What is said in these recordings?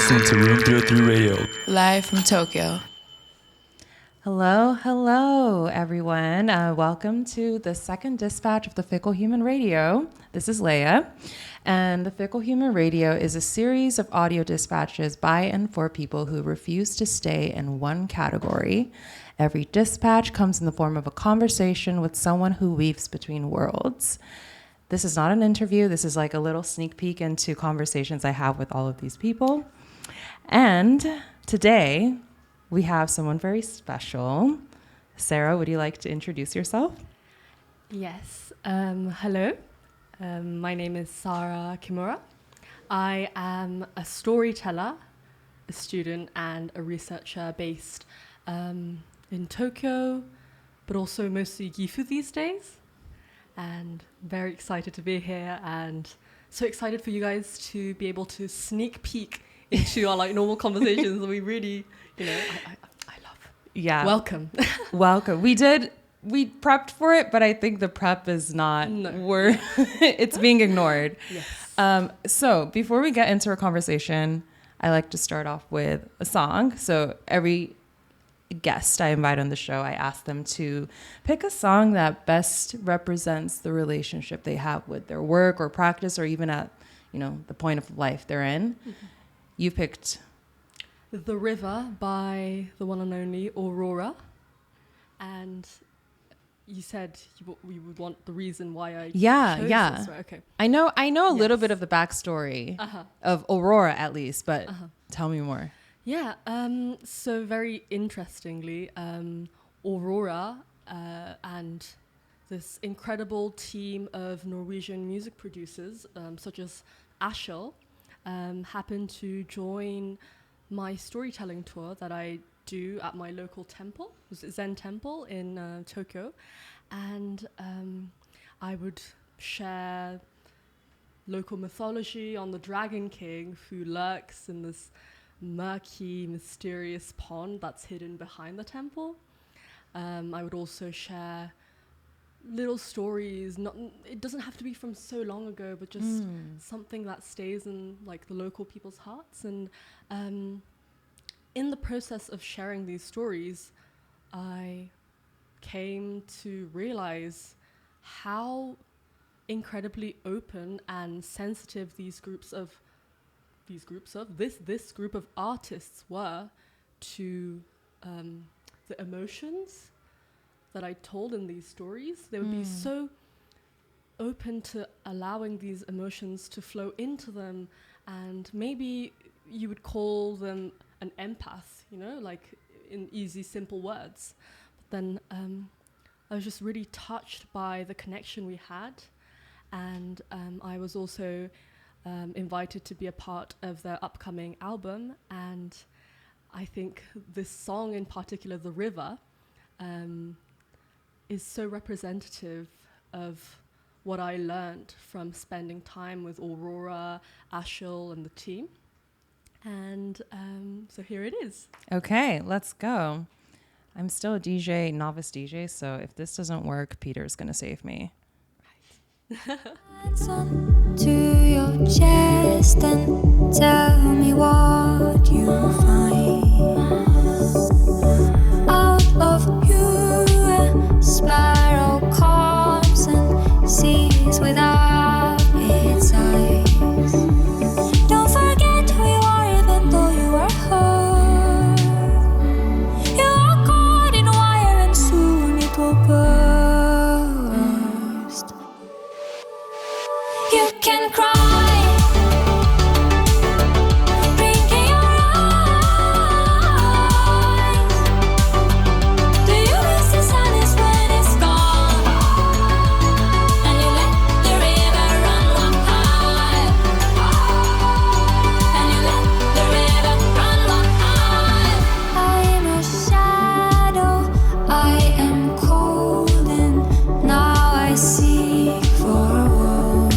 listening to Room 303 Radio. Live from Tokyo. Hello, everyone. Welcome to the second dispatch of the Fickle Human Radio. This is Leia, and the Fickle Human Radio is a series of audio dispatches by and for people who refuse to stay in one category. Every dispatch comes in the form of a conversation with someone who weaves between worlds. This is not an interview. This is like a little sneak peek into conversations I have with all of these people. And today, we have someone very special. Sarah, would you like to introduce yourself? Yes. Hello. My name is Sara Kimura. I am a storyteller, a student, and a researcher based in Tokyo, but also mostly Gifu these days. And very excited to be here, and so excited for you guys to be able to sneak peek into our like normal conversations. We really, I love. Yeah. Welcome. Welcome. We prepped for it, but I think the prep is not. No. It's being ignored. Yes. So before we get into our conversation, I like to start off with a song. So every guest I invite on the show, I ask them to pick a song that best represents the relationship they have with their work or practice, or even at, the point of life they're in. Mm-hmm. You picked The River by the one and only Aurora, and you said you would want the reason why I chose this, right? Okay. I know a little bit of the backstory of Aurora at least, but tell me more. Yeah, so very interestingly, Aurora and this incredible team of Norwegian music producers, such as Ashel, happened to join my storytelling tour that I do at my local temple, Zen temple in Tokyo. And I would share local mythology on the Dragon King who lurks in this murky, mysterious pond that's hidden behind the temple. I would also share little stories. It doesn't have to be from so long ago, but just something that stays in like the local people's hearts. And in the process of sharing these stories, I came to realize how incredibly open and sensitive this group of artists were to the emotions that I told in these stories. They would be so open to allowing these emotions to flow into them, and maybe you would call them an empath, like in easy, simple words. But then I was just really touched by the connection we had, and I was also invited to be a part of their upcoming album, and I think this song in particular, The River, is so representative of what I learned from spending time with Aurora, Ashel, and the team. And so here it is. Okay, let's go. I'm still a DJ, novice DJ, so if this doesn't work, Peter's going to save me. Hands on to your chest and tell me what you find. Out of you a spiral comes and sees without its eyes. Don't forget who you are even though you are hurt. You are caught in a wire and soon it will burst. You can cry. Seek for a war.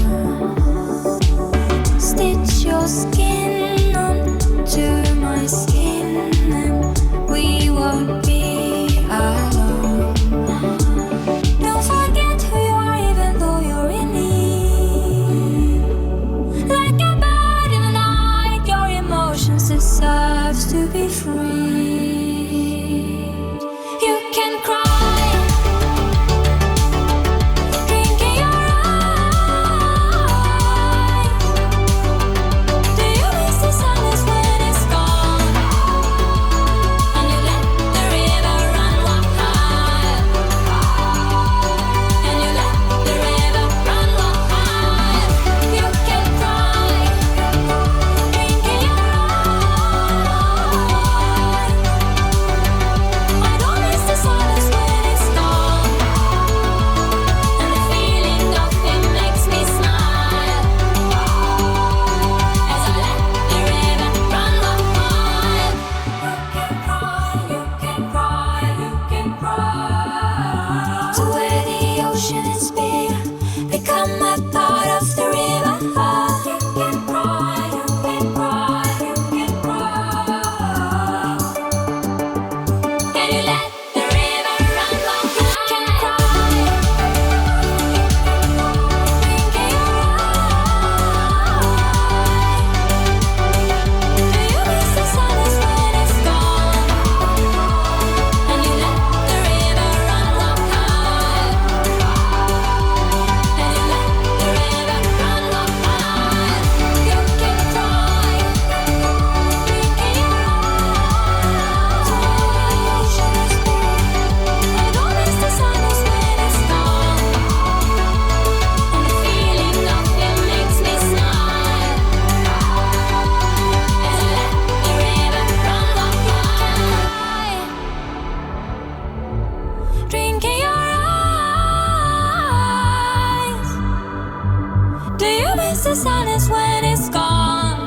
Do you miss the silence when it's gone?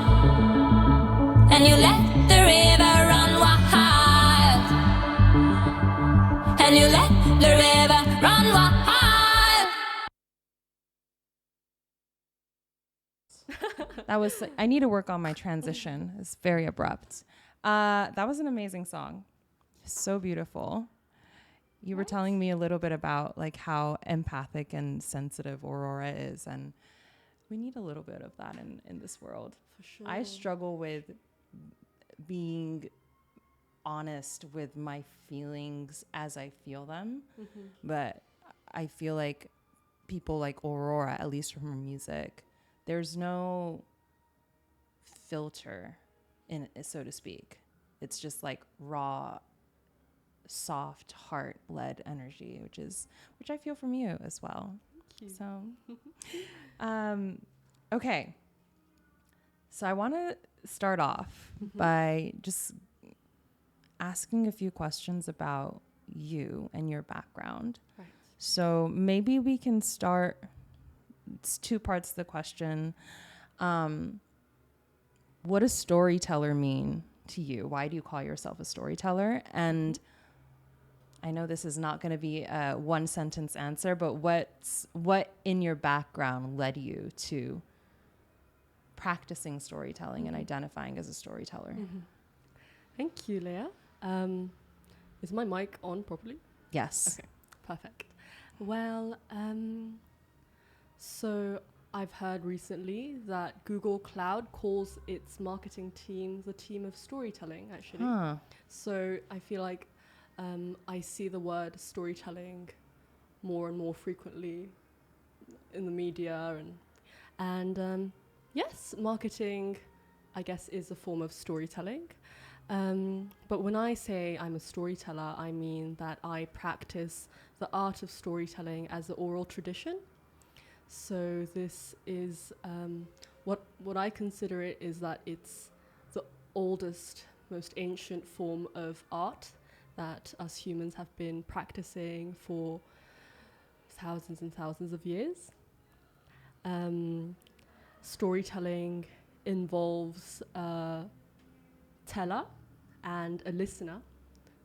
And you let the river run wild. And you let the river run wild. That was, I need to work on my transition. It's very abrupt. That was an amazing song. So beautiful. You were telling me a little bit about like how empathic and sensitive Aurora is, and we need a little bit of that in this world. For sure. I struggle with being honest with my feelings as I feel them, but I feel like people like Aurora, at least from her music, there's no filter in it, so to speak. It's just like raw, soft, heart-led energy, which I feel from you as well. Thank you. So, okay. So I want to start off by just asking a few questions about you and your background. Right. So maybe we can start. It's two parts of the question. What does storyteller mean to you? Why do you call yourself a storyteller? And I know this is not going to be a one sentence answer, but what in your background led you to practicing storytelling and identifying as a storyteller? Thank you, Leah. Is my mic on properly? Yes. Okay, perfect. Well, so I've heard recently that Google Cloud calls its marketing team the team of storytelling, actually. Huh. So I feel like I see the word storytelling more and more frequently in the media, and yes, marketing, I guess, is a form of storytelling. But when I say I'm a storyteller, I mean that I practice the art of storytelling as an oral tradition. So this is what I consider it is that it's the oldest, most ancient form of art that us humans have been practicing for thousands and thousands of years. Storytelling involves a teller and a listener.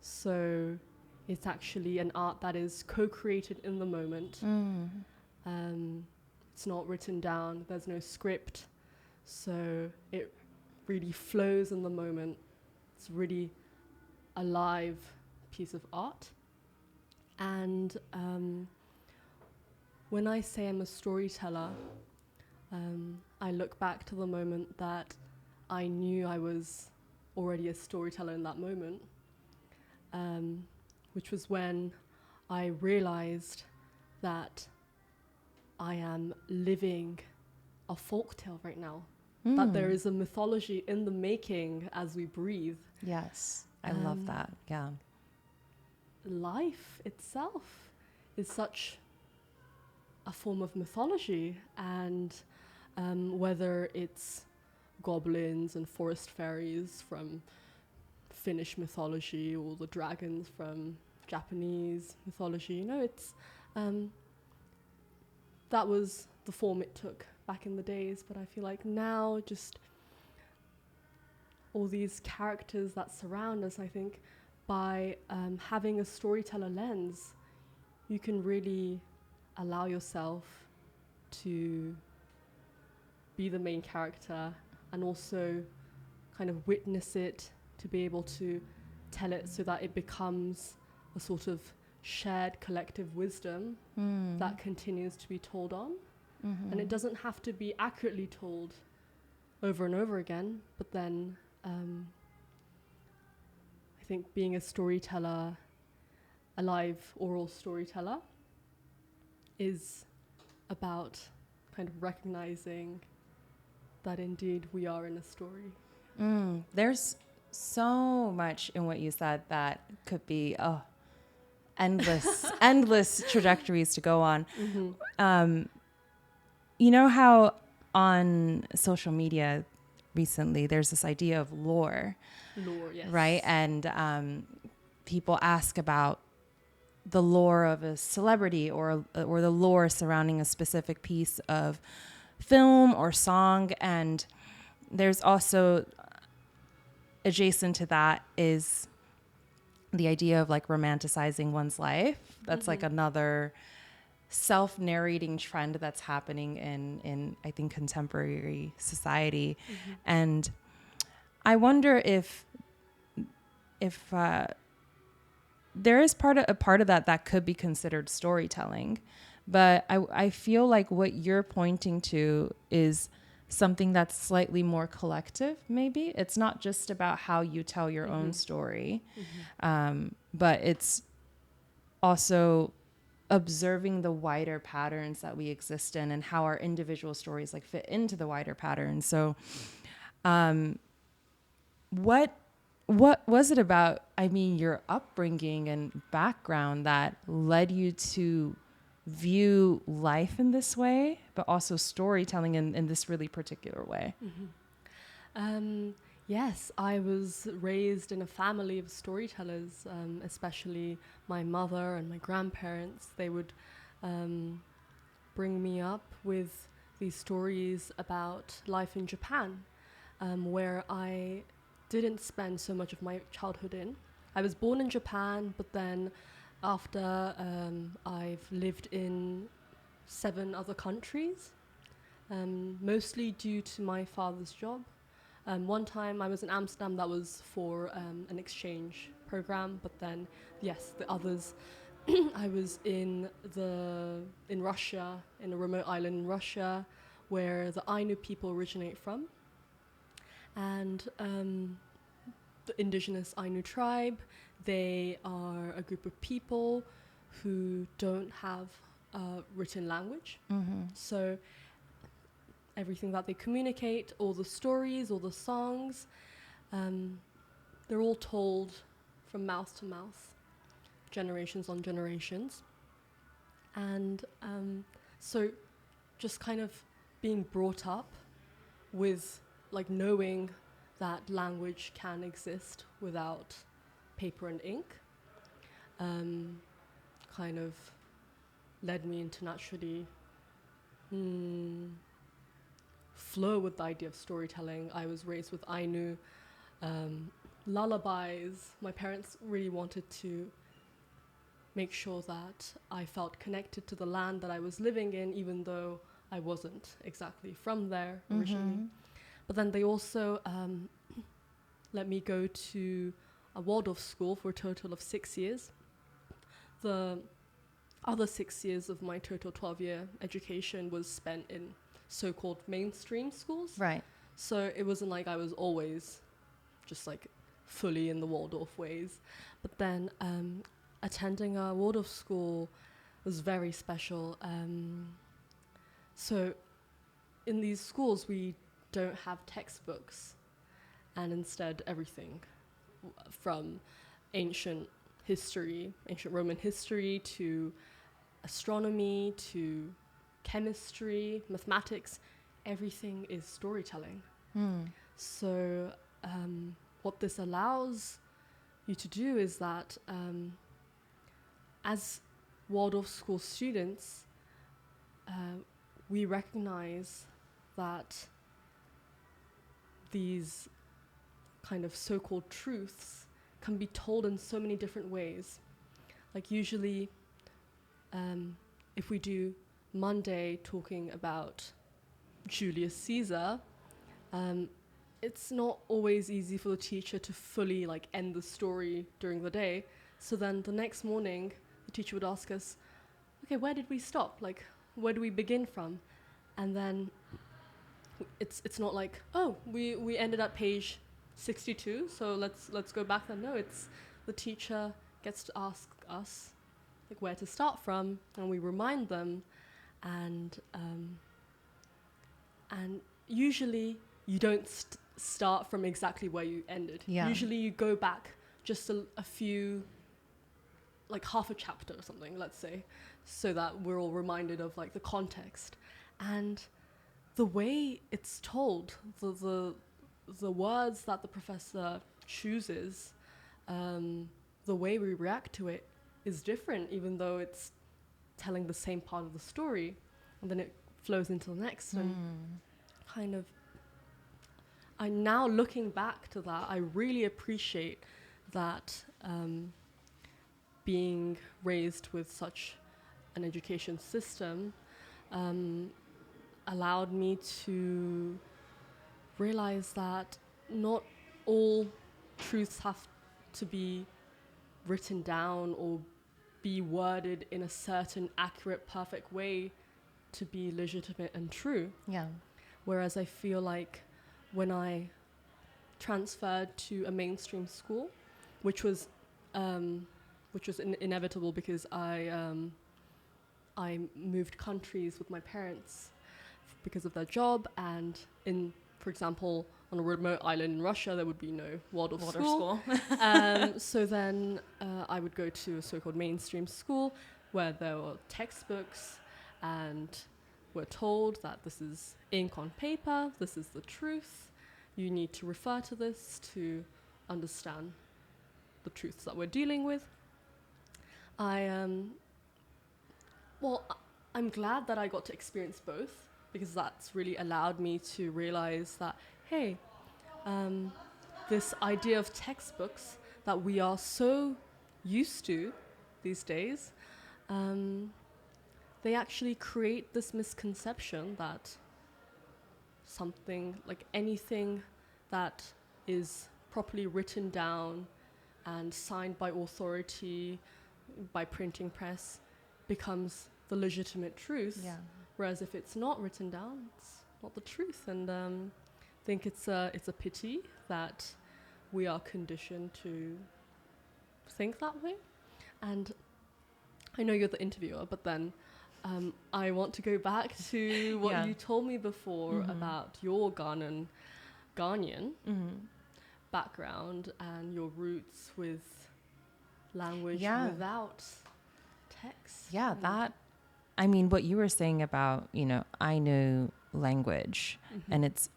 So it's actually an art that is co-created in the moment. It's not written down, there's no script, so it really flows in the moment. It's really a live piece of art. And when I say I'm a storyteller, I look back to the moment that I knew I was already a storyteller in that moment, which was when I realized that I am living a folktale right now, that there is a mythology in the making as we breathe. Yes, I love that. Yeah. Life itself is such a form of mythology, and whether it's goblins and forest fairies from Finnish mythology or the dragons from Japanese mythology, it's that was the form it took back in the days. But I feel like now, just all these characters that surround us, I think by having a storyteller lens, you can really allow yourself to be the main character and also kind of witness it, to be able to tell it so that it becomes a sort of shared collective wisdom that continues to be told on. And it doesn't have to be accurately told over and over again, but then I think being a storyteller, a live oral storyteller, is about kind of recognizing that indeed we are in a story. There's so much in what you said that could be endless trajectories to go on. You know how on social media recently there's this idea of lore, Yes. right? And people ask about the lore of a celebrity or the lore surrounding a specific piece of film or song. And there's also adjacent to that is the idea of like romanticizing one's life. That's like another self-narrating trend that's happening in I think contemporary society. And I wonder if there is a part of that could be considered storytelling, but I feel like what you're pointing to is something that's slightly more collective. Maybe it's not just about how you tell your own story, but it's also observing the wider patterns that we exist in and how our individual stories like fit into the wider patterns. So what was it about, I mean, your upbringing and background that led you to view life in this way, but also storytelling in this really particular way? Yes, I was raised in a family of storytellers, especially my mother and my grandparents. They would bring me up with these stories about life in Japan, where I didn't spend so much of my childhood in. I was born in Japan, but then after I've lived in 7 other countries, mostly due to my father's job. One time I was in Amsterdam, that was for an exchange program, but then, yes, the others, I was in Russia, in a remote island in Russia, where the Ainu people originate from. And the indigenous Ainu tribe, they are a group of people who don't have a written language. So everything that they communicate, all the stories, all the songs, they're all told from mouth to mouth, generations on generations. And so just kind of being brought up with like knowing that language can exist without paper and ink, kind of led me into naturally flow with the idea of storytelling. I was raised with Ainu lullabies. My parents really wanted to make sure that I felt connected to the land that I was living in, even though I wasn't exactly from there originally. But then they also let me go to a Waldorf school for a total of 6 years. The other 6 years of my total 12-year education was spent in so-called mainstream schools. Right. So it wasn't like I was always just like fully in the Waldorf ways. But then attending a Waldorf school was very special. So in these schools, we don't have textbooks, and instead everything from ancient history, ancient Roman history, to astronomy, to chemistry, mathematics, everything is storytelling. So what this allows you to do is that as Waldorf school students, we recognize that these kind of so-called truths can be told in so many different ways. Like usually, if we do Monday talking about Julius Caesar, it's not always easy for the teacher to fully like end the story during the day. So then the next morning, the teacher would ask us, okay, where did we stop? Like, where do we begin from? And then it's not like, oh, we ended at page 62, so let's go back then. No, it's the teacher gets to ask us like where to start from, and we remind them, and usually you don't start from exactly where you ended. Yeah. Usually you go back just a few, like half a chapter or something, let's say, so that we're all reminded of like the context. And the way it's told, the words that the professor chooses, the way we react to it is different, even though it's telling the same part of the story. And then it flows into the next, and kind of, I now looking back to that, I really appreciate that being raised with such an education system allowed me to realize that not all truths have to be written down or be worded in a certain accurate, perfect way to be legitimate and true. Yeah. Whereas I feel like when I transferred to a mainstream school, which was inevitable because I moved countries with my parents because of their job, and for example, on a remote island in Russia, there would be no Waldorf school. So then I would go to a so-called mainstream school where there were textbooks, and we're told that this is ink on paper, this is the truth. You need to refer to this to understand the truths that we're dealing with. I'm glad that I got to experience both, because that's really allowed me to realize that, hey, this idea of textbooks that we are so used to these days, they actually create this misconception that something, like anything that is properly written down and signed by authority, by printing press, becomes the legitimate truth. Yeah. Whereas if it's not written down, it's not the truth. And I think it's a pity that we are conditioned to think that way. And I know you're the interviewer, but then I want to go back to what you told me before about your Ghanaian background and your roots with language without text. Yeah, that, I mean, what you were saying about, Ainu language and its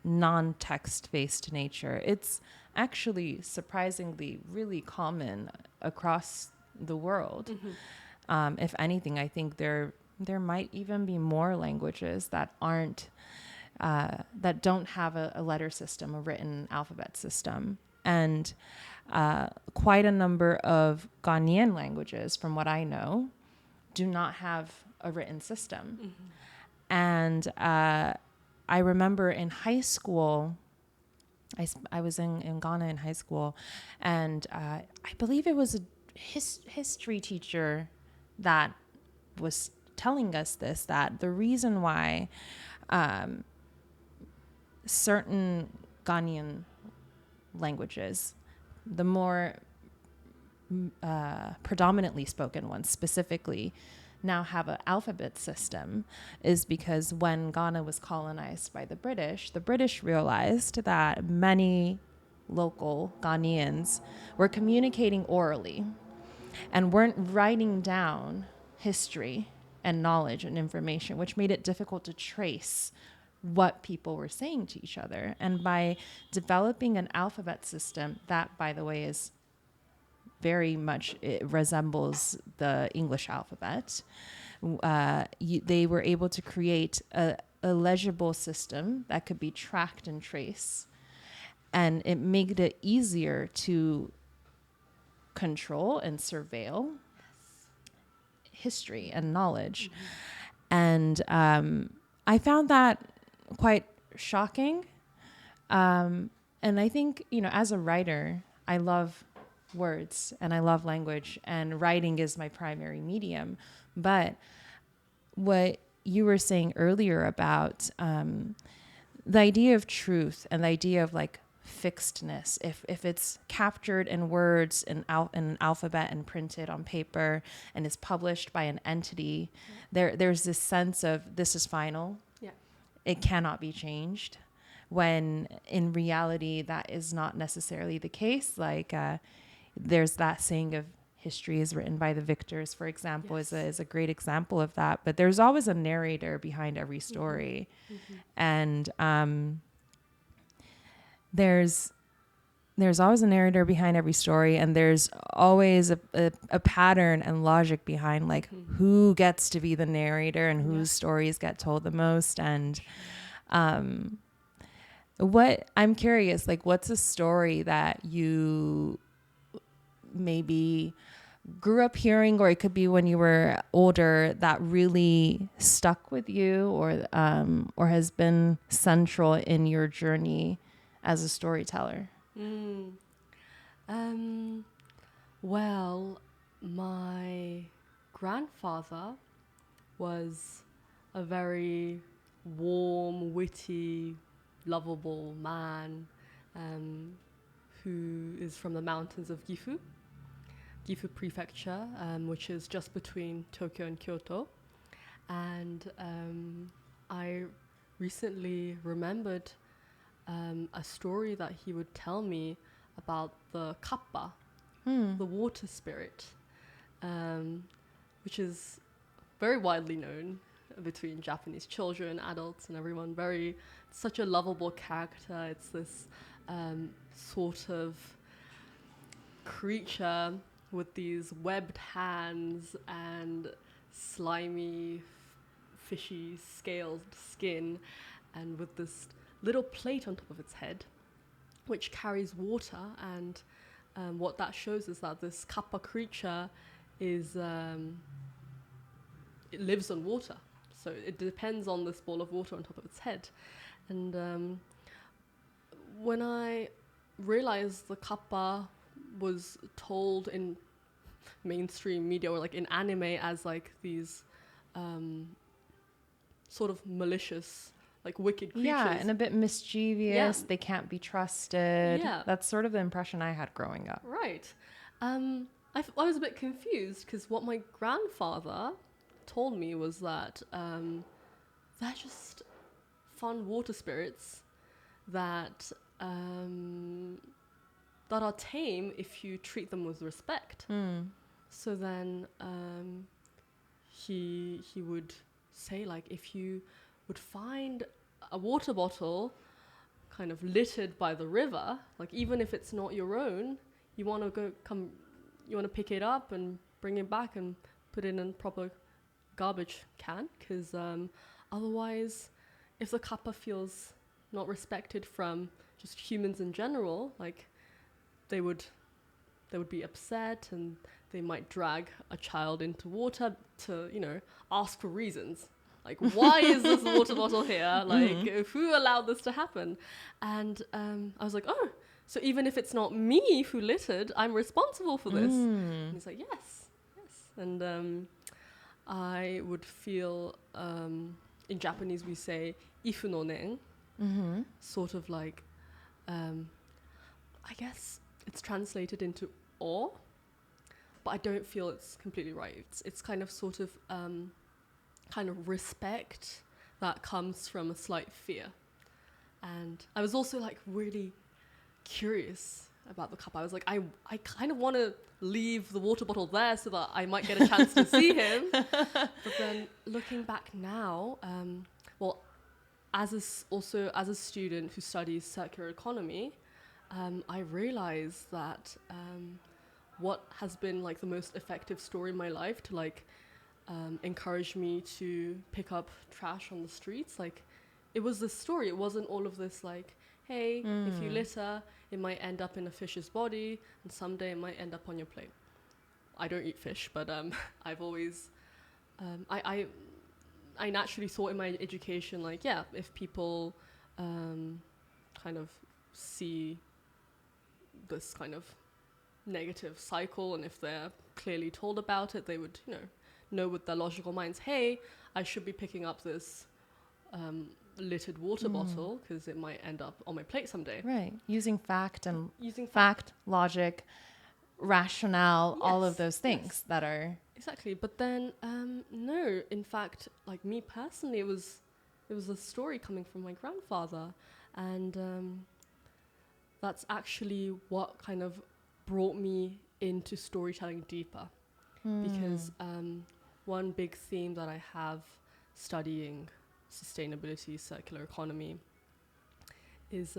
non-text based nature, it's actually surprisingly really common across the world. If anything, I think there might even be more languages that aren't that don't have a letter system, a written alphabet system, and quite a number of Ghanaian languages, from what I know, do not have a written system. And I remember in high school, I was in Ghana in high school, and I believe it was a history teacher that was telling us this, that the reason why certain Ghanaian languages, the more predominantly spoken ones specifically, now have an alphabet system, is because when Ghana was colonized by the British realized that many local Ghanaians were communicating orally and weren't writing down history and knowledge and information, which made it difficult to trace what people were saying to each other. And by developing an alphabet system that, by the way, is very much, it resembles the English alphabet, they were able to create a legible system that could be tracked and traced, and it made it easier to control and surveil history and knowledge. And I found that quite shocking. And I think, as a writer, I love words and I love language, and writing is my primary medium. But what you were saying earlier about the idea of truth and the idea of like fixedness, if it's captured in words in an alphabet and printed on paper and is published by an entity, there's this sense of this is final. It cannot be changed, when in reality that is not necessarily the case. Like there's that saying of history is written by the victors, for example, is a great example of that. But there's always a narrator behind every story. And there's there's always a narrator behind every story, and there's always a pattern and logic behind like who gets to be the narrator and whose stories get told the most. And what I'm curious, like, what's a story that you maybe grew up hearing, or it could be when you were older, that really stuck with you, or has been central in your journey as a storyteller? Well, my grandfather was a very warm, witty, lovable man who is from the mountains of Gifu Prefecture, which is just between Tokyo and Kyoto. And I recently remembered a story that he would tell me about the kappa, the water spirit, which is very widely known between Japanese children, adults, and everyone. Such a lovable character. It's this sort of creature with these webbed hands and slimy, fishy, scaled skin, and with this little plate on top of its head, which carries water. And what that shows is that this kappa creature is it lives on water, so it depends on this ball of water on top of its head. And when I realized the kappa was told in mainstream media or like in anime as like these sort of malicious, like wicked creatures. Yeah, and a bit mischievous. Yeah. They can't be trusted. Yeah. That's sort of the impression I had growing up. Right. I was a bit confused because what my grandfather told me was that they're just fun water spirits that that are tame if you treat them with respect. So then he would say, like, if you would find a water bottle kind of littered by the river, like even if it's not your own, you want to pick it up and bring it back and put it in a proper garbage can, because otherwise, if the kappa feels not respected from just humans in general, like they would be upset, and they might drag a child into water to, ask for reasons. Like, why is this water bottle here? Like, who allowed this to happen? And I was like, oh, so even if it's not me who littered, I'm responsible for this. And he's like, yes. And I would feel, in Japanese we say, ifu no nen, sort of like, I guess it's translated into awe, but I don't feel it's completely right. It's kind of sort of kind of respect that comes from a slight fear. And I was also like really curious about the kappa. I was like, I kind of want to leave the water bottle there so that I might get a chance to see him. But then looking back now, well, as a student who studies circular economy, I realized that what has been like the most effective story in my life to like encourage me to pick up trash on the streets, like it was this story. It wasn't all of this like, hey, if you litter, it might end up in a fish's body, and someday it might end up on your plate. I don't eat fish, but I've always I naturally thought in my education, like, yeah, if people kind of see this kind of negative cycle, and if they're clearly told about it, they would, know with their logical minds, hey, I should be picking up this littered water bottle because it might end up on my plate someday. Right. Using fact, logic, rationale, all of those things that are... Exactly. But then, no, in fact, like me personally, it was a story coming from my grandfather. And that's actually what kind of brought me into storytelling deeper. Because one big theme that I have studying sustainability, circular economy, is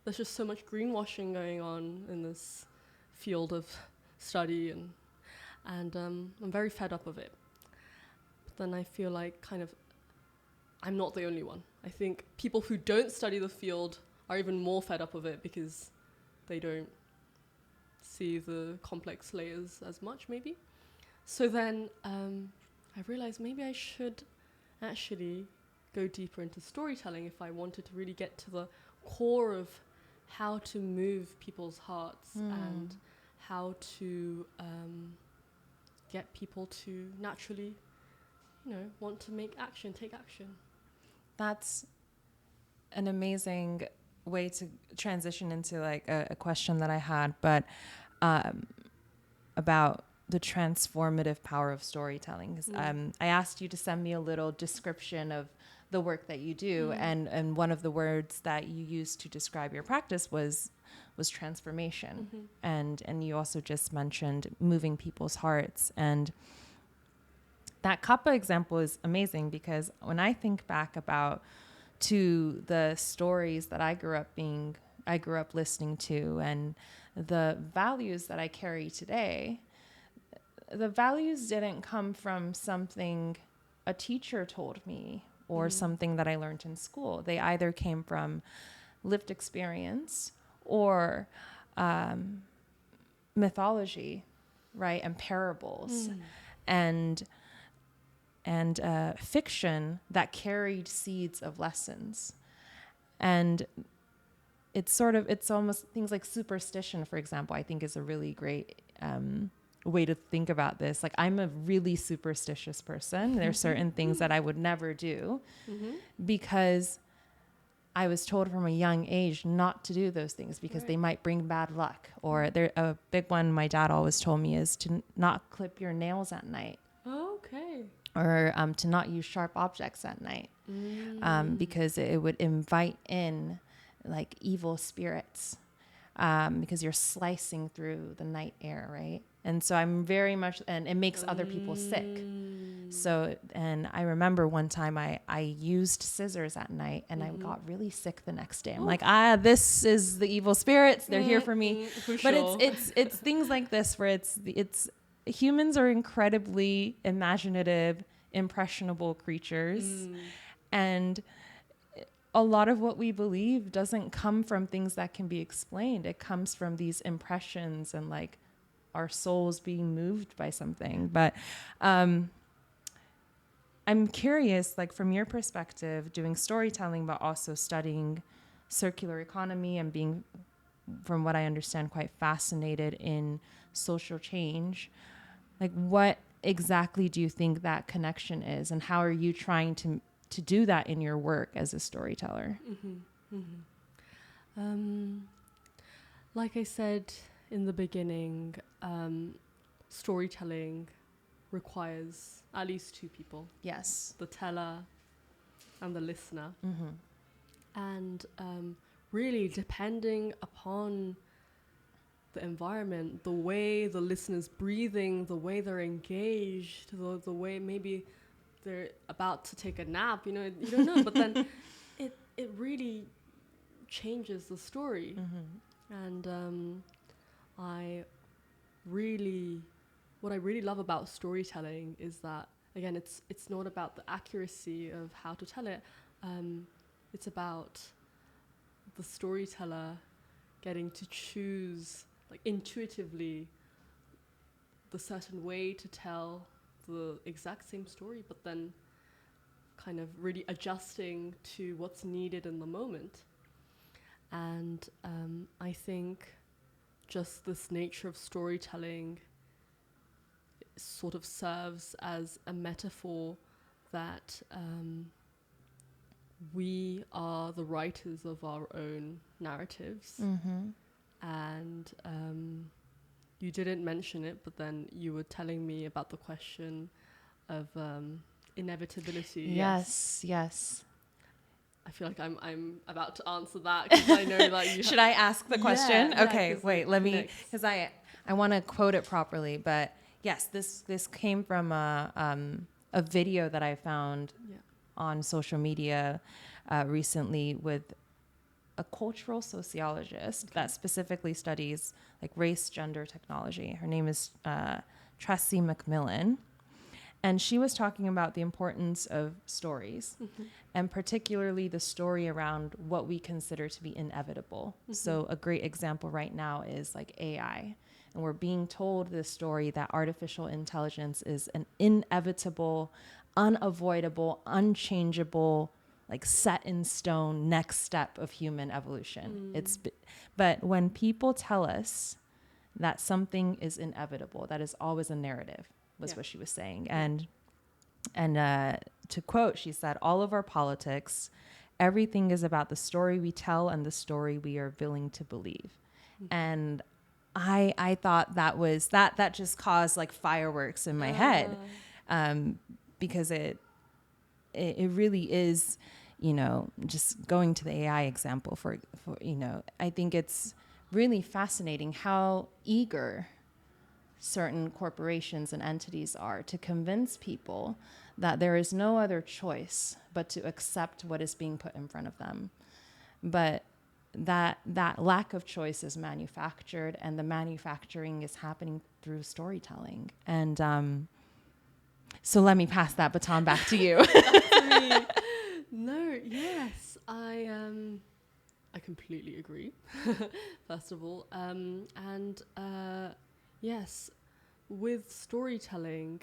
there's just so much greenwashing going on in this field of study, and I'm very fed up of it. But then I feel like kind of I'm not the only one. I think people who don't study the field are even more fed up of it because they don't see the complex layers as much, maybe. So then I realized maybe I should actually go deeper into storytelling if I wanted to really get to the core of how to move people's hearts and how to get people to naturally, want to take action. That's an amazing way to transition into like a question that I had, but about the transformative power of storytelling. I asked you to send me a little description of the work that you do, and one of the words that you used to describe your practice was transformation, and you also just mentioned moving people's hearts, and that kappa example is amazing because when I think back to the stories that I grew up listening to and the values that I carry today, the values didn't come from something a teacher told me or something that I learned in school. They either came from lived experience or mythology, right? And parables and fiction that carried seeds of lessons. And it's almost things like superstition, for example, I think is a really great way to think about this. Like, I'm a really superstitious person. There are certain things that I would never do because I was told from a young age not to do those things because they might bring bad luck. Or a big one my dad always told me is to not clip your nails at night. Okay. Or to not use sharp objects at night because it would invite in like evil spirits because you're slicing through the night air, right? And so I'm very much, and it makes other people sick. So, and I remember one time I used scissors at night and I got really sick the next day. I'm like, this is the evil spirits. They're here for me. For but sure. it's things like this where it's humans are incredibly imaginative, impressionable creatures. And a lot of what we believe doesn't come from things that can be explained. It comes from these impressions and like our souls being moved by something. But I'm curious, like from your perspective, doing storytelling, but also studying circular economy and being, from what I understand, quite fascinated in social change. Like, what exactly do you think that connection is, and how are you trying to do that in your work as a storyteller? Like I said in the beginning, storytelling requires at least two people. Yes. The teller and the listener. And really depending upon the environment, the way the listener's breathing, the way they're engaged, the way maybe they're about to take a nap, you don't know, but then it really changes the story. And what I really love about storytelling is that, again, it's not about the accuracy of how to tell it. It's about the storyteller getting to choose, like, intuitively the certain way to tell the exact same story, but then kind of really adjusting to what's needed in the moment. And I think just this nature of storytelling sort of serves as a metaphor that we are the writers of our own narratives. And you didn't mention it, but then you were telling me about the question of inevitability. Yes. I feel like I'm about to answer that because I know that you. Should I ask the question? Yeah, okay, wait. Let me, because I want to quote it properly. But yes, this came from a video that I found on social media recently with a cultural sociologist that specifically studies like race, gender, technology. Her name is Tressie McMillan. And she was talking about the importance of stories, and particularly the story around what we consider to be inevitable. So a great example right now is like AI. And we're being told this story that artificial intelligence is an inevitable, unavoidable, unchangeable, like set in stone next step of human evolution. But when people tell us that something is inevitable, that is always a narrative, was what she was saying. And to quote, she said, all of our politics, everything is about the story we tell and the story we are willing to believe. And I thought that just caused like fireworks in my head, because it really is, you know, just going to the AI example for, you know, I think it's really fascinating how eager certain corporations and entities are to convince people that there is no other choice but to accept what is being put in front of them. But that lack of choice is manufactured, and the manufacturing is happening through storytelling. And so let me pass that baton back to you. No, yes, I completely agree. First of all, yes, with storytelling,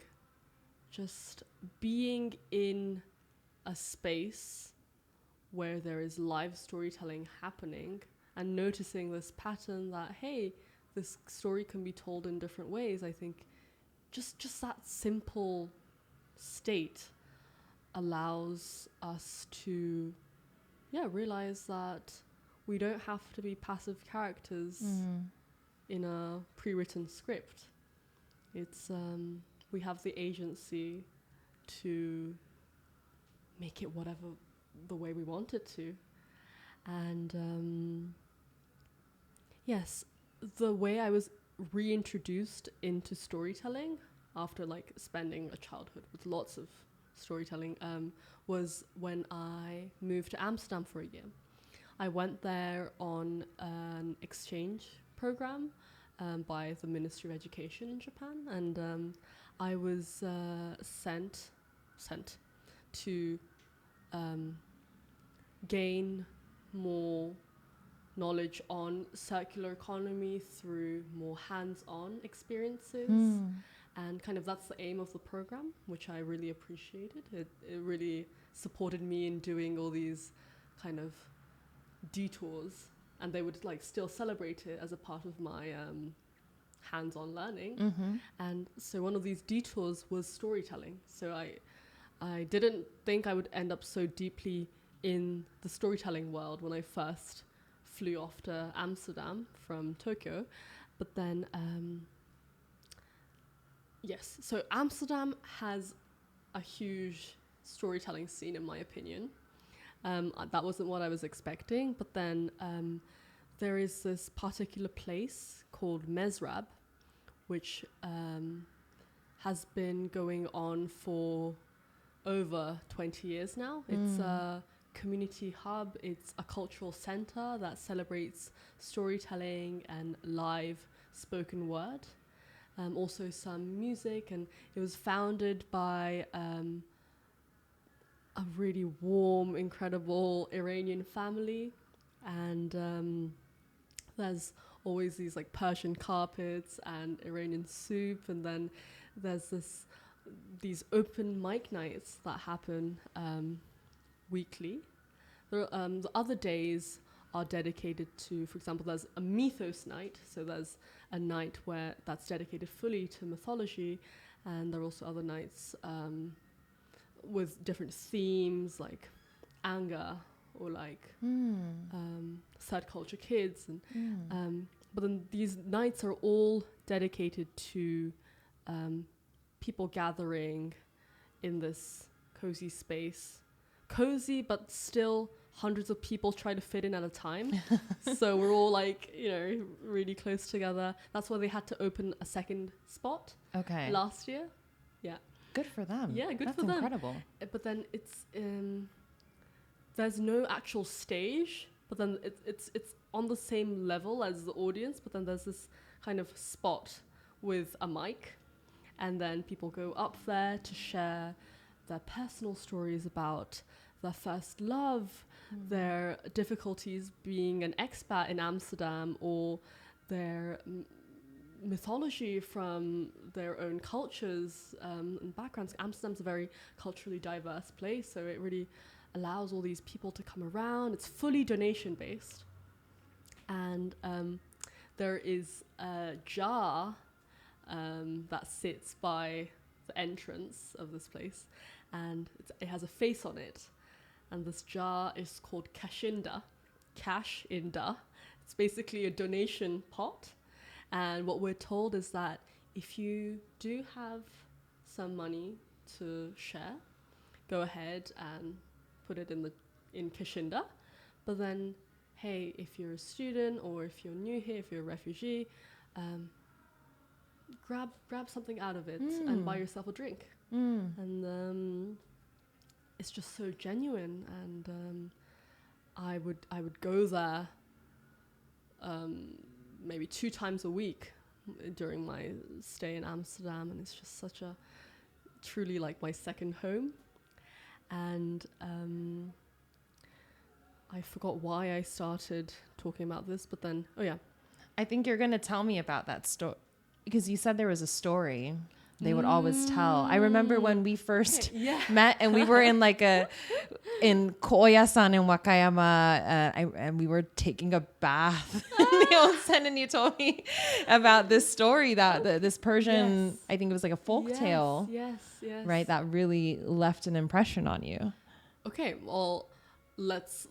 just being in a space where there is live storytelling happening and noticing this pattern that, hey, this story can be told in different ways. I think just that simple state allows us to, realize that we don't have to be passive characters in a pre-written script. It's we have the agency to make it whatever the way we want it to. And yes, the way I was reintroduced into storytelling after like spending a childhood with lots of storytelling was when I moved to Amsterdam for a year. I went there on an exchange program by the Ministry of Education in Japan, and I was sent to gain more knowledge on circular economy through more hands-on experiences. And kind of that's the aim of the program, which I really appreciated. It really supported me in doing all these kind of detours, and they would like still celebrate it as a part of my hands-on learning. And so one of these detours was storytelling. So I didn't think I would end up so deeply in the storytelling world when I first flew off to Amsterdam from Tokyo. But then, yes, so Amsterdam has a huge storytelling scene, in my opinion. That wasn't what I was expecting, but then there is this particular place called Mesrab, which has been going on for over 20 years now. It's a community hub. It's a cultural center that celebrates storytelling and live spoken word. Also some music, and it was founded by a really warm, incredible Iranian family, and there's always these like Persian carpets and Iranian soup, and then there's these open mic nights that happen weekly. The other days are dedicated to, for example, there's a mythos night, so there's a night where that's dedicated fully to mythology, and there are also other nights with different themes like anger or like third culture kids, and but then these nights are all dedicated to people gathering in this cozy space. Cozy, but still hundreds of people try to fit in at a time. So we're all like, really close together. That's why they had to open a second spot last year. Yeah. Good for them. Yeah, good That's for them. incredible. But then it's, there's no actual stage. but then it's on the same level as the audience, but then there's this kind of spot with a mic, and then people go up there to share their personal stories about their first love, their difficulties being an expat in Amsterdam, or their mythology from their own cultures and backgrounds. Amsterdam's a very culturally diverse place, so it really allows all these people to come around. It's fully donation based, and there is a jar that sits by the entrance of this place, and it has a face on it, and this jar is called Cashinda. It's basically a donation pot, and what we're told is that if you do have some money to share, go ahead and put it in Cashinda. But then, hey, if you're a student or if you're new here, if you're a refugee, grab something out of it and buy yourself a drink. And it's just so genuine, and I would go there maybe 2 times a week during my stay in Amsterdam, and it's just such a truly like my second home. And I forgot why I started talking about this, but then I think you're going to tell me about that story, because you said there was a story they would always tell. I remember when we first met, and we were in in Koya-san in Wakayama, and we were taking a bath in the onsen, and you told me about this story that this Persian, I think it was like a folk tale, right? That really left an impression on you. Okay, well, let's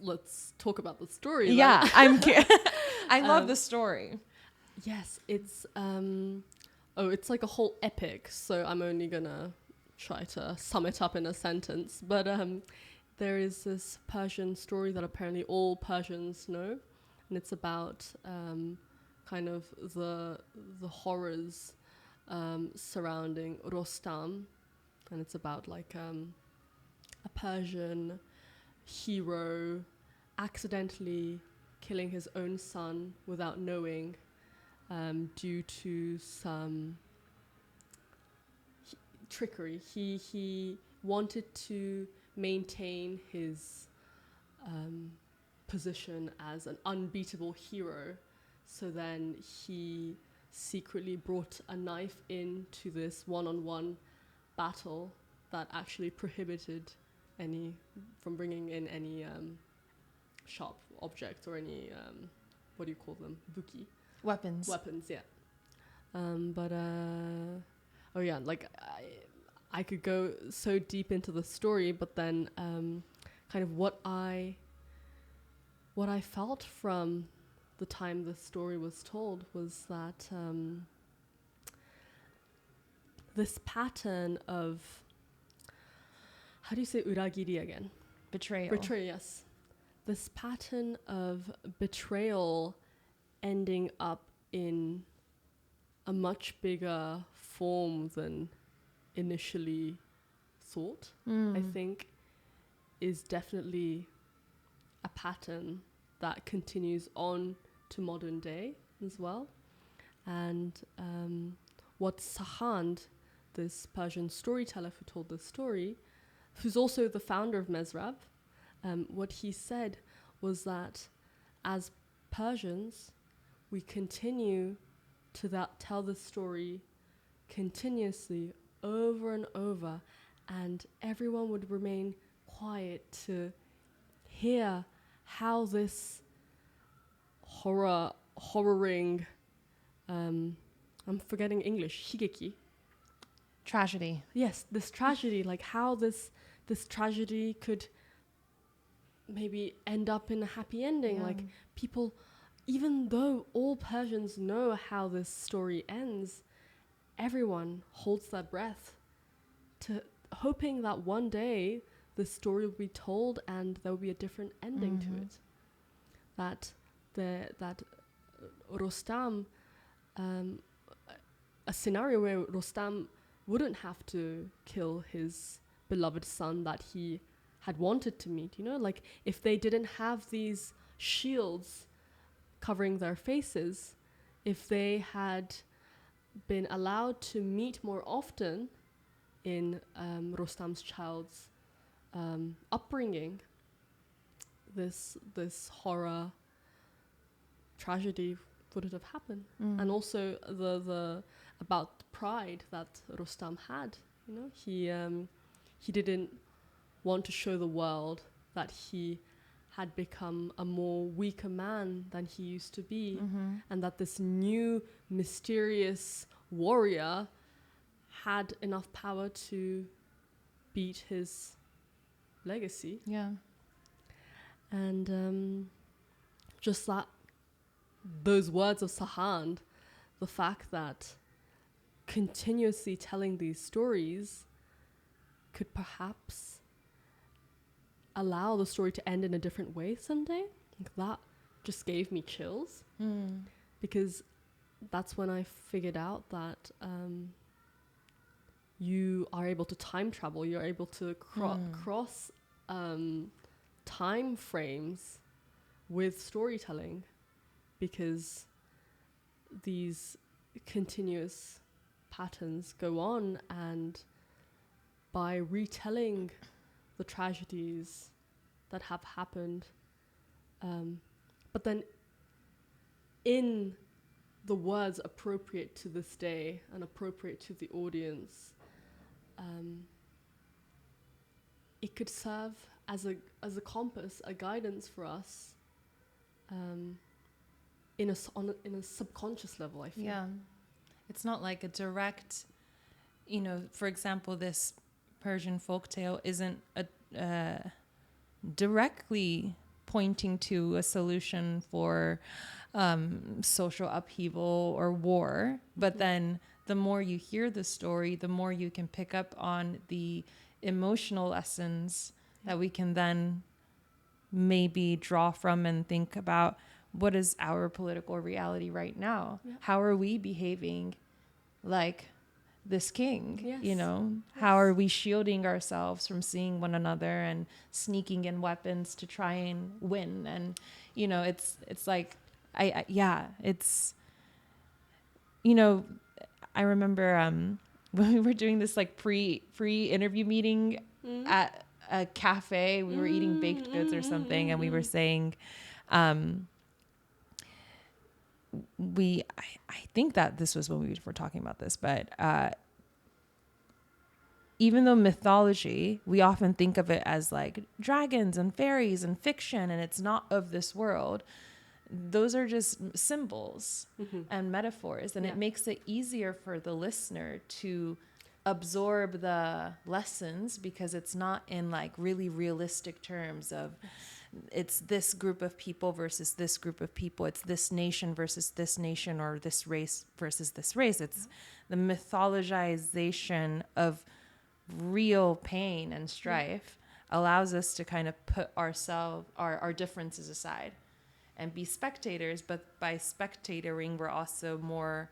talk about the story. Yeah, I love the story. Yes, it's it's like a whole epic, so I'm only gonna try to sum it up in a sentence. But there is this Persian story that apparently all Persians know, and it's about kind of the horrors surrounding Rostam, and it's about like a Persian hero accidentally killing his own son without knowing, due to some trickery. He wanted to maintain his position as an unbeatable hero, so then he secretly brought a knife into this one-on-one battle that actually prohibited from bringing in any sharp objects or any what do you call them? Buki. Weapons, yeah. I could go so deep into the story, but then kind of what I felt from the time the story was told was that this pattern of, how do you say uragiri again? Betrayal, yes. This pattern of betrayal ending up in a much bigger form than initially thought, I think, is definitely a pattern that continues on to modern day as well. And what Sahand, this Persian storyteller who told this story, who's also the founder of Mezrab, what he said was that as Persians, we continue to tell the story continuously over and over, and everyone would remain quiet to hear how this horroring, I'm forgetting English, higeki. Tragedy. Yes, this tragedy, like how this tragedy could maybe end up in a happy ending. Yeah. Like people, even though all Persians know how this story ends, everyone holds their breath hoping that one day the story will be told and there will be a different ending to it. That Rostam, a scenario where Rostam wouldn't have to kill his beloved son that he had wanted to meet, like if they didn't have these shields covering their faces, if they had been allowed to meet more often in Rostam's child's upbringing, this horror tragedy wouldn't have happened. And also the about the pride that Rostam had. You know, he didn't want to show the world that he had become a more weaker man than he used to be, and that this new mysterious warrior had enough power to beat his legacy. Yeah. And just that, those words of Sahand, the fact that continuously telling these stories could perhaps allow the story to end in a different way someday, like that just gave me chills. Because that's when I figured out that you are able to time travel, you're able to cross time frames with storytelling, because these continuous patterns go on, and by retelling the tragedies that have happened, but then in the words appropriate to this day and appropriate to the audience, it could serve as a compass, a guidance for us, in a subconscious level, I feel. Yeah. It's not like a direct, you know, for example, this Persian folktale isn't directly pointing to a solution for social upheaval or war, but then the more you hear the story, the more you can pick up on the emotional lessons that we can then maybe draw from and think about, what is our political reality right now? Yeah. How are we behaving like this king? Yes. You know, yes. How are we shielding ourselves from seeing one another and sneaking in weapons to try and win? And, you know, it's like, it's, you know, I remember when we were doing this like pre-interview meeting at a cafe, we were eating baked goods or something, and we were saying, I think that this was when we were talking about this, but even though mythology, we often think of it as like dragons and fairies and fiction, and it's not of this world. Those are just symbols and metaphors, and it makes it easier for the listener to absorb the lessons, because it's not in like really realistic terms of it's this group of people versus this group of people, it's this nation versus this nation, or this race versus this race. It's the mythologization of real pain and strife allows us to kind of put our differences aside and be spectators. But by spectatoring, we're also more,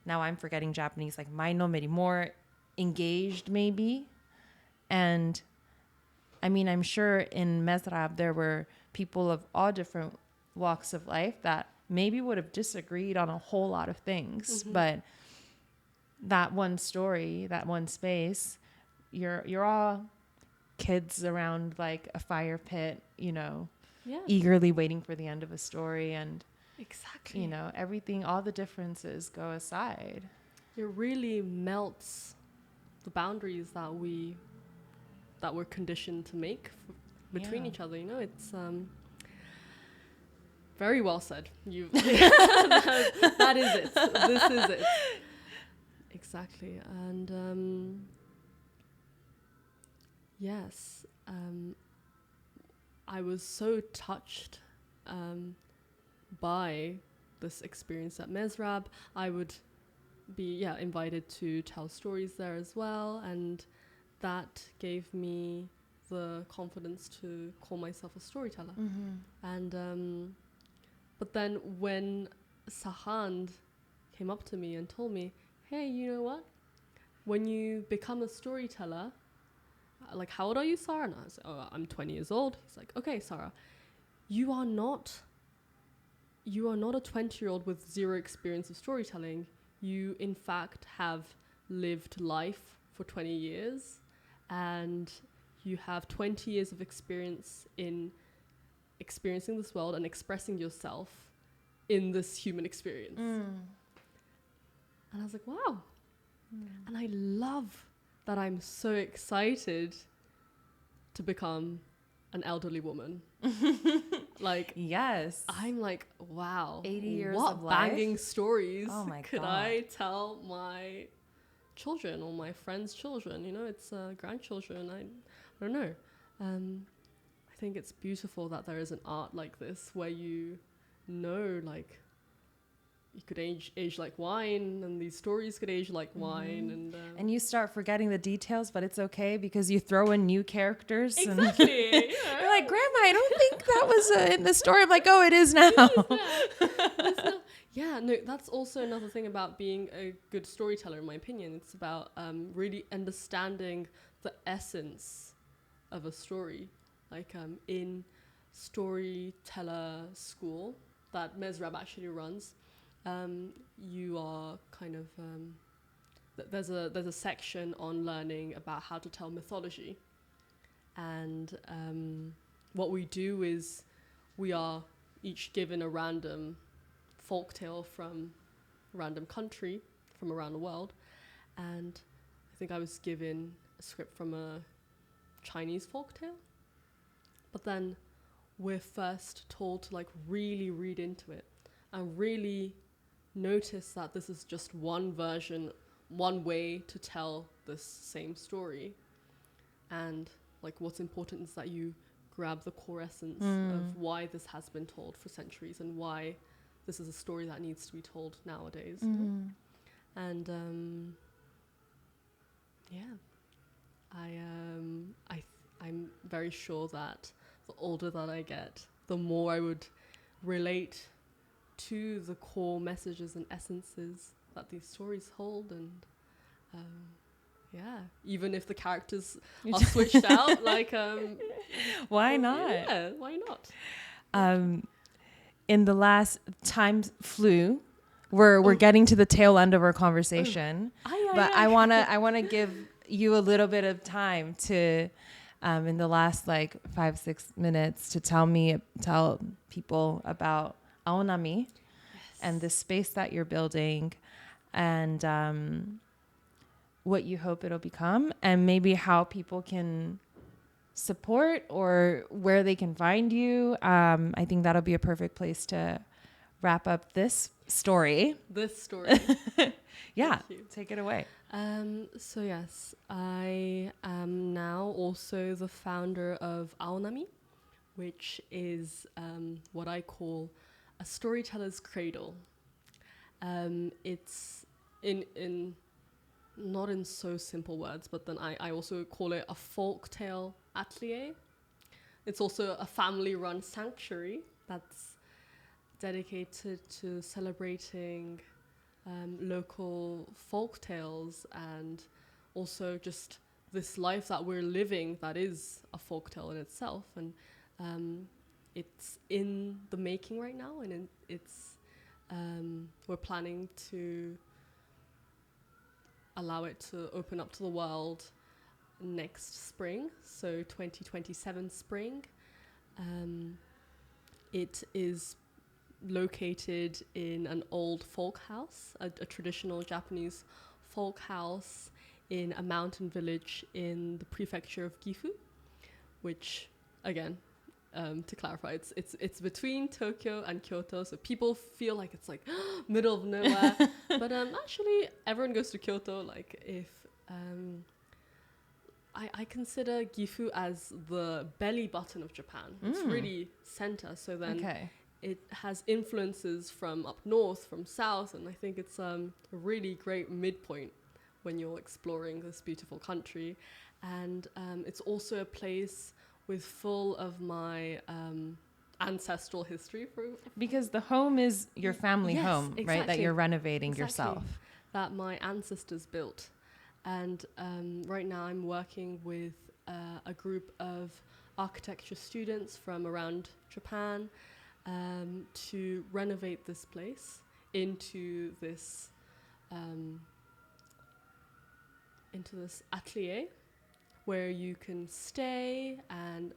now I'm forgetting Japanese, like mainomeri, more engaged maybe. And I mean, I'm sure in Mezrab there were people of all different walks of life that maybe would have disagreed on a whole lot of things, but that one story, that one space, you're all kids around like a fire pit, you know, eagerly waiting for the end of a story, and exactly, you know, everything, all the differences go aside. It really melts the boundaries that we're conditioned to make between each other. You know, it's very well said. You that is it. This is it. Exactly. And yes, I was so touched by this experience at Mezrab. I would be invited to tell stories there as well, and that gave me the confidence to call myself a storyteller. And but then when Sahand came up to me and told me, hey, you know what? When you become a storyteller, like, how old are you, Sarah? And I was like, oh, I'm 20 years old. He's like, okay, Sarah, you are not a 20-year-old with zero experience of storytelling. You, in fact, have lived life for 20 years, and you have 20 years of experience in experiencing this world and expressing yourself in this human experience. And I was like, wow. And I love that I'm so excited to become an elderly woman. Like, yes, I'm like, wow, 80 years what of life? banging stories could God. I tell my children or my friends' children? You know, it's grandchildren. I don't know. I think it's beautiful that there is an art like this where you know, like, you could age like wine, and these stories could age like wine, and you start forgetting the details, but it's okay because you throw in new characters. Exactly. And you're like, Grandma, I don't think that was in the story. I'm like, oh, it is now. Yeah, no, that's also another thing about being a good storyteller, in my opinion. It's about really understanding the essence of a story. Like in storyteller school that Mesrab actually runs, you are kind of there's a section on learning about how to tell mythology, and what we do is we are each given a random folktale from a random country from around the world, and I think I was given a script from a Chinese folktale, but then we're first told to like really read into it and really notice that this is just one version, one way to tell this same story. And like what's important is that you grab the core essence of why this has been told for centuries and why this is a story that needs to be told nowadays. And I'm very sure that the older that I get, the more I would relate to the core messages and essences that these stories hold. And even if the characters are switched out, like why not? Yeah, why not? In the last time flew, we're getting to the tail end of our conversation, but I wanna give you a little bit of time to in the last like 5-6 minutes to tell people about Aonami and the space that you're building, and what you hope it'll become, and maybe how people can support or where they can find you. I think that'll be a perfect place to wrap up this story. Yeah, take it away. So yes, I am now also the founder of Aonami, which is what I call a storyteller's cradle. It's in not in so simple words, but then I also call it a folktale atelier. It's also a family-run sanctuary that's dedicated to celebrating local folk tales and also just this life that we're living that is a folk tale in itself. And it's in the making right now, and it's we're planning to allow it to open up to the world next spring, so 2027 spring. It is located in an old folk house, a traditional Japanese folk house in a mountain village in the prefecture of Gifu, which, again, to clarify, it's between Tokyo and Kyoto, so people feel like it's like middle of nowhere, but actually everyone goes to Kyoto. Like if I consider Gifu as the belly button of Japan. It's really center, so then it has influences from up north, from south, and I think it's a really great midpoint when you're exploring this beautiful country. And it's also a place with full of my ancestral history. Because the home is your family home, exactly. right? That you're renovating yourself. That my ancestors built. And right now I'm working with a group of architecture students from around Japan to renovate this place into this atelier where you can stay and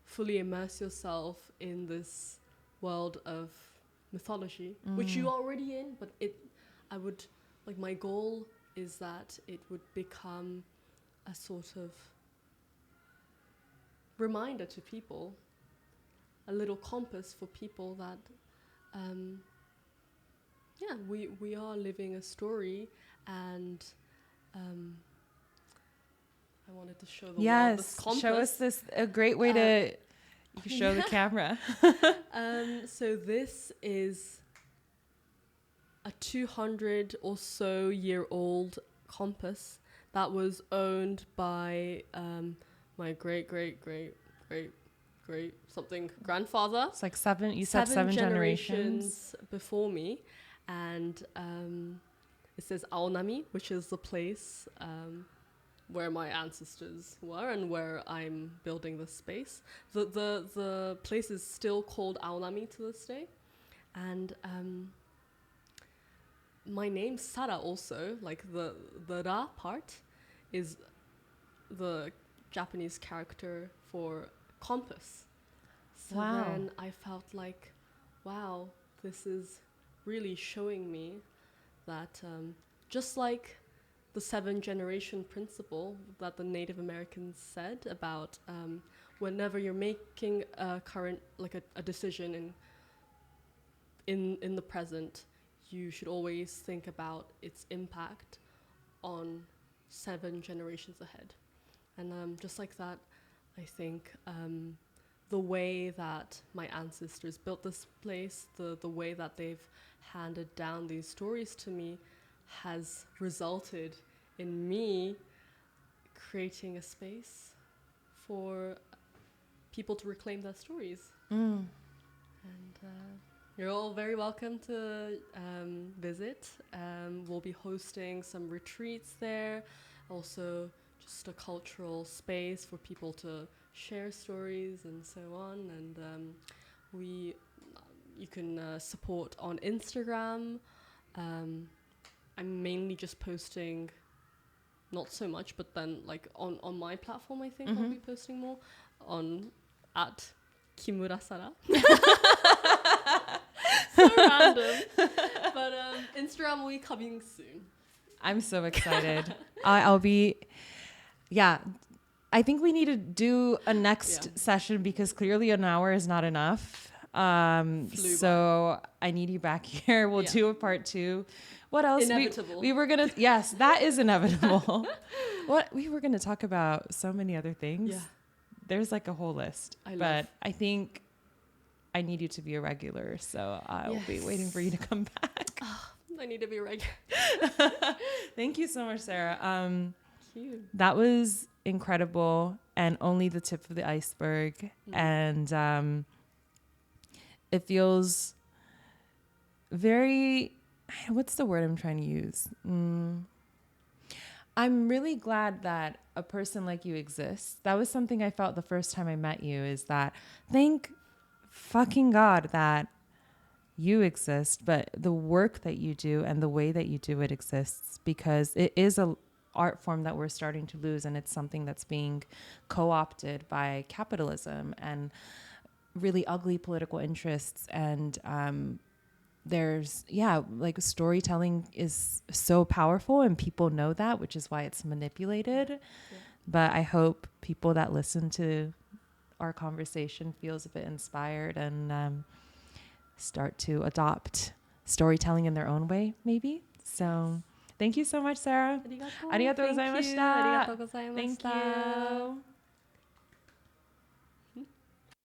fully immerse yourself in this world of mythology, which you're already in, but my goal is that it would become a sort of reminder to people, a little compass for people that we are living a story, and I wanted to show the world this compass. Show us this, a great way to you can show the camera. So this is a 200 or so year old compass that was owned by my great something grandfather. It's like seven generations before me. And it says Aonami, which is the place where my ancestors were and where I'm building this space. The place is still called Aonami to this day. And my name, Sara, also, like the Ra part, is the Japanese character for compass. So then I felt like, wow, this is really showing me that just like the 7-generation principle that the Native Americans said about whenever you're making a decision in the present, you should always think about its impact on 7 generations ahead. And just like that, I think the way that my ancestors built this place, the way that they've handed down these stories to me, has resulted in me creating a space for people to reclaim their stories. And you're all very welcome to visit. We'll be hosting some retreats there, also just a cultural space for people to share stories and so on. And you can support on Instagram. I'm mainly just posting, not so much, but then like on my platform, I think I'll be posting more on at Kimura Sara. So random. But Instagram will be coming soon. I'm so excited. I'll be, I think we need to do a next session because clearly an hour is not enough. So I need you back here. We'll do a part 2. What else? Inevitable. We were going to, yes, that is inevitable. We were going to talk about so many other things. Yeah. There's like a whole list. I think I need you to be a regular. So I'll be waiting for you to come back. Oh, I need to be a regular. Thank you so much, Sarah. Thank you. That was incredible and only the tip of the iceberg. And it feels very, what's the word I'm trying to use? I'm really glad that a person like you exists. That was something I felt the first time I met you, is that thank fucking God that you exist, but the work that you do and the way that you do it exists, because it is a art form that we're starting to lose, and it's something that's being co-opted by capitalism and really ugly political interests. And there's storytelling is so powerful, and people know that, which is why it's manipulated. But I hope people that listen to our conversation feels a bit inspired and start to adopt storytelling in their own way, maybe. So thank you so much, Sarah. Arigatou gozaimashita. Thank you.